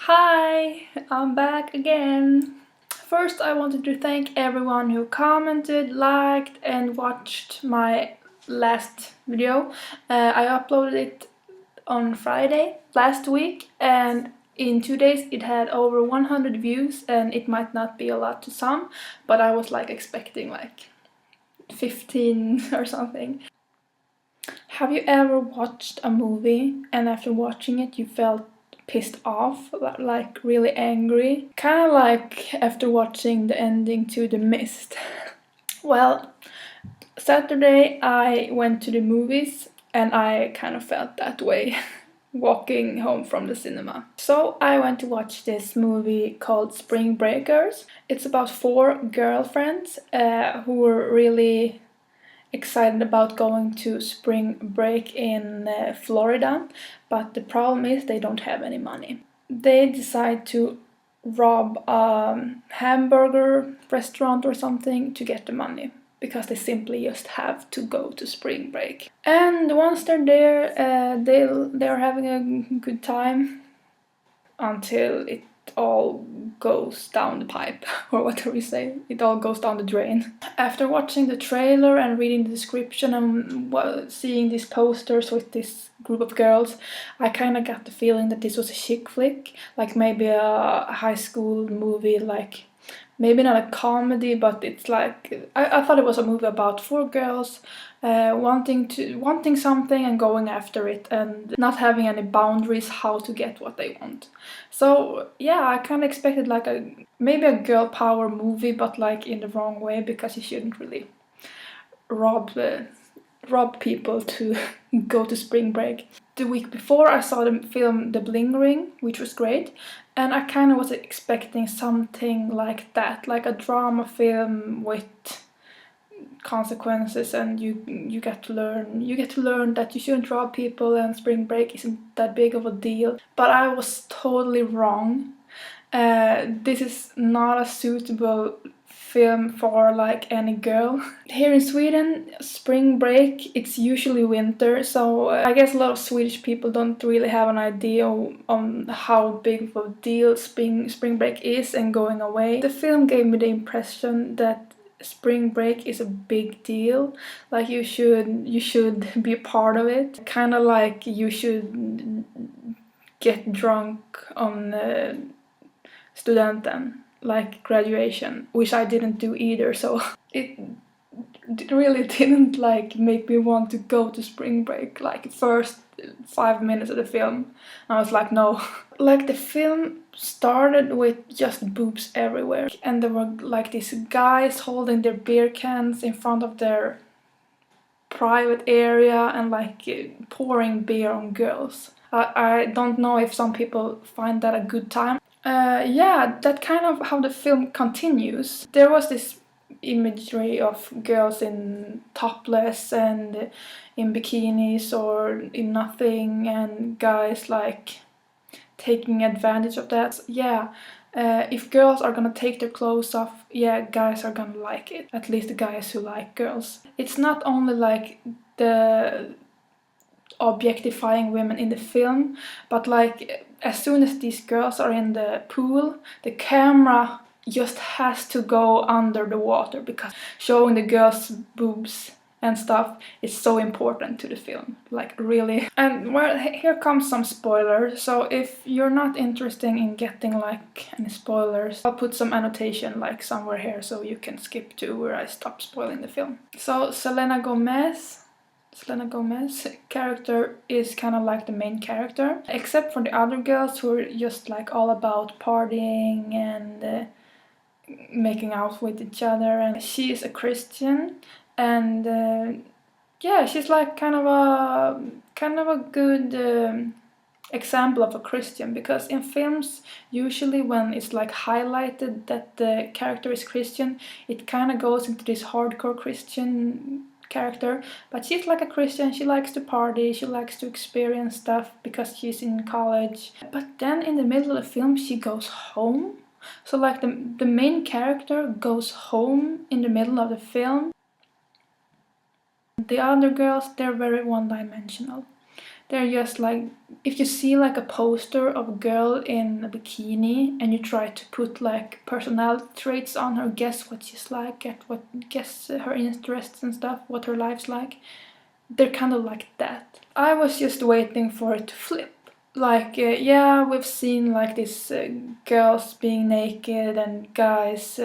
Hi, I'm back again. First, I wanted to thank everyone who commented, liked, and watched my last video. I uploaded it on Friday last week, and in 2 days it had over 100 views, and it might not be a lot to some, but I was expecting 15 or something. Have you ever watched a movie and after watching it you felt pissed off, really angry? Kind of like after watching the ending to The Mist. Well, Saturday I went to the movies and I kind of felt that way walking home from the cinema. So I went to watch this movie called Spring Breakers. It's about four girlfriends who were really excited about going to spring break in Florida, but the problem is they don't have any money. They decide to rob a hamburger restaurant or something to get the money because they simply just have to go to spring break. And once they're there, they're having a good time until it all goes down the pipe, or whatever you say, it all goes down the drain. After watching the trailer and reading the description and seeing these posters with this group of girls, I kind of got the feeling that this was a chick flick, like maybe a high school movie, maybe not a comedy, but it's I thought it was a movie about four girls wanting something and going after it and not having any boundaries how to get what they want. So yeah, I kind of expected maybe a girl power movie, but in the wrong way, because you shouldn't really rob people to go to spring break. The week before I saw the film The Bling Ring, which was great, and I kind of was expecting something like that, like a drama film with consequences, and you get to learn that you shouldn't rob people and spring break isn't that big of a deal. But I was totally wrong. This is not a suitable film for any girl. Here in Sweden, spring break, it's usually winter, so I guess a lot of Swedish people don't really have an idea on how big of a deal spring break is and going away. The film gave me the impression that spring break is a big deal, you should be a part of it, kind of like you should get drunk on studenten, like graduation, which I didn't do either, so it really didn't make me want to go to spring break first 5 minutes of the film. I was like, no. The film started with just boobs everywhere, and there were these guys holding their beer cans in front of their private area and pouring beer on girls. I don't know if some people find that a good time. Yeah, that kind of how the film continues. There was this imagery of girls in topless and in bikinis or in nothing, and guys taking advantage of that. Yeah, if girls are gonna take their clothes off, yeah, guys are gonna like it. At least the guys who like girls. It's not only the objectifying women in the film, but as soon as these girls are in the pool, the camera just has to go under the water because showing the girls' boobs and stuff is so important to the film, really. And well, here comes some spoilers, so if you're not interested in getting any spoilers, I'll put some annotation somewhere here so you can skip to where I stop spoiling the film. So Selena Gomez character is kind of like the main character, except for the other girls who are just all about partying and making out with each other. And she is a Christian, and yeah, she's kind of a good example of a Christian, because in films usually when it's highlighted that the character is Christian, it kind of goes into this hardcore Christian character, but she's a Christian. She likes to party, she likes to experience stuff because she's in college. But then in the middle of the film she goes home, so the main character goes home in the middle of the film. The other girls, they're very one-dimensional. They're just like, if you see like a poster of a girl in a bikini and you try to put like personality traits on her, guess what she's like, guess her interests and stuff, what her life's like. They're kind of like that. I was just waiting for it to flip. Like, yeah, we've seen like these girls being naked and guys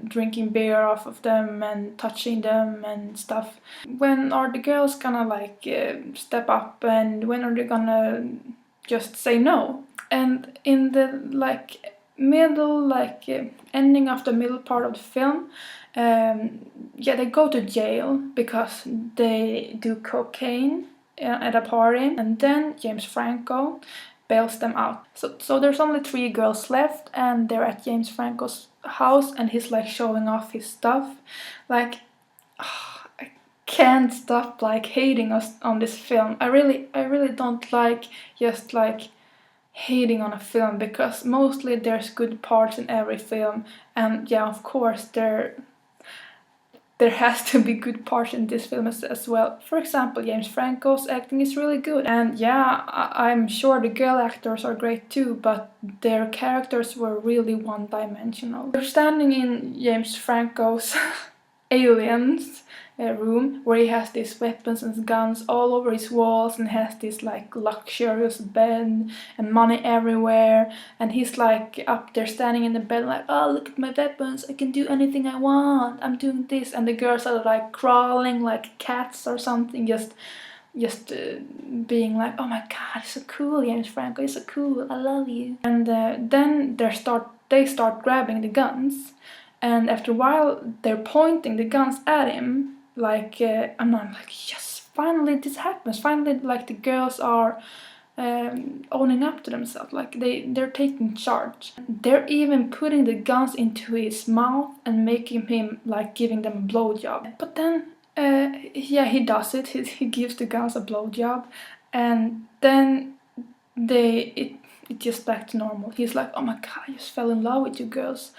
drinking beer off of them and touching them and stuff. When are the girls gonna like step up, and when are they gonna just say no? And in the like middle, like ending of the middle part of the film, yeah, they go to jail because they do cocaine at a party, and then James Franco bails them out. So there's only 3 girls left, and they're at James Franco's house, and he's like showing off his stuff. Like, I can't stop like hating us on this film. I really don't like just like hating on a film, because mostly there's good parts in every film, and yeah, of course there has to be good parts in this film as well. For example, James Franco's acting is really good, and yeah, I'm sure the girl actors are great too, but their characters were really one-dimensional. They're standing in James Franco's aliens room, where he has these weapons and guns all over his walls, and has this like luxurious bed and money everywhere, and he's like up there standing in the bed like, oh, look at my weapons, I can do anything I want, I'm doing this, and the girls are like crawling like cats or something, just being like, oh my god, you're so cool, James Franco, you're so cool, I love you. And then they start grabbing the guns, and after a while they're pointing the guns at him, like I'm like, yes, finally this happens, finally like the girls are owning up to themselves, like they're taking charge. They're even putting the guns into his mouth and making him like giving them a blowjob. But then yeah, he does it, he gives the guns a blowjob, and then it just back to normal. He's like, oh my god, I just fell in love with you girls.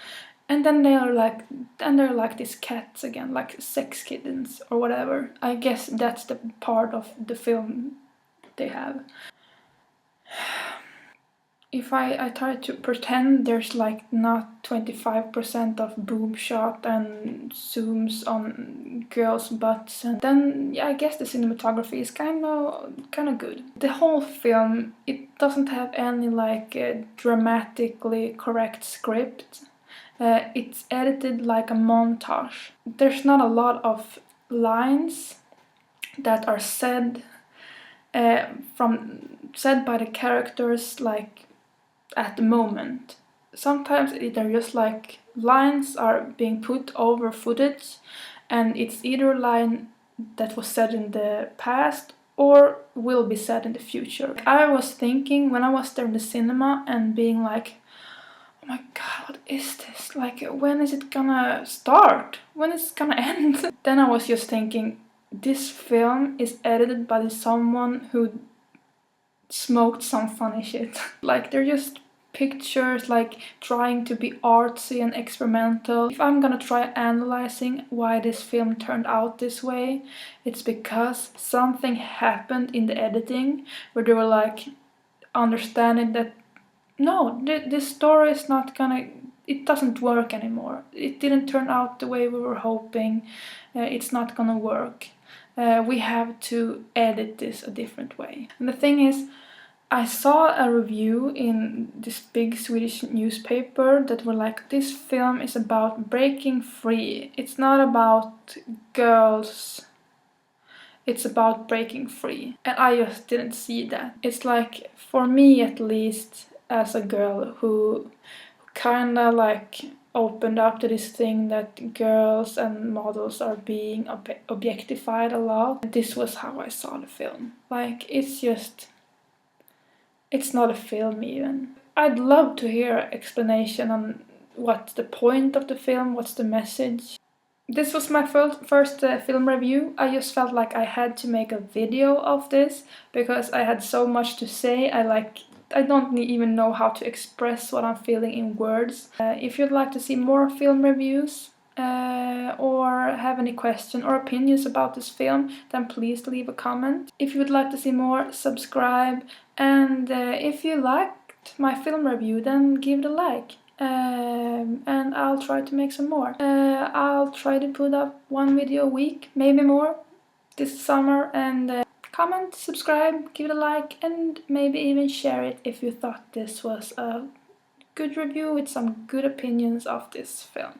And then they're like these cats again, like sex kittens or whatever. I guess that's the part of the film they have. If I try to pretend there's like not 25% of boob shot and zooms on girls' butts, and then yeah, I guess the cinematography is kind of good. The whole film, it doesn't have any like dramatically correct script. It's edited like a montage. There's not a lot of lines that are said by the characters like at the moment. Sometimes they're just like lines are being put over footage, and it's either a line that was said in the past or will be said in the future. I was thinking when I was there in the cinema and being like, oh my god, what is this? Like, when is it gonna start? When is it gonna end? Then I was just thinking, this film is edited by someone who smoked some funny shit. Like, they're just pictures, like trying to be artsy and experimental. If I'm gonna try analyzing why this film turned out this way, it's because something happened in the editing where they were like understanding that no, this story is not gonna, it doesn't work anymore. It didn't turn out the way we were hoping. It's not gonna work. We have to edit this a different way. And the thing is, I saw a review in this big Swedish newspaper that were like, this film is about breaking free. It's not about girls. It's about breaking free. And I just didn't see that. It's like, for me at least, as a girl who kinda like opened up to this thing that girls and models are being objectified a lot, this was how I saw the film. Like, it's not a film even. I'd love to hear an explanation on what's the point of the film, what's the message. This was my first film review. I just felt like I had to make a video of this because I had so much to say. I don't even know how to express what I'm feeling in words. If you'd like to see more film reviews, or have any question or opinions about this film, then please leave a comment. If you would like to see more, subscribe, and if you liked my film review, then give it a like. And I'll try to make some more. I'll try to put up one video a week, maybe more, this summer. And comment, subscribe, give it a like, and maybe even share it if you thought this was a good review with some good opinions of this film.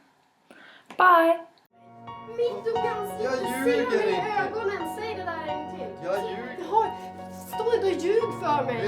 Bye! Mitt upp i ansiktet, se mig i ögonen, säg det där en till. Jag ljuger. Stå inte och ljug för mig.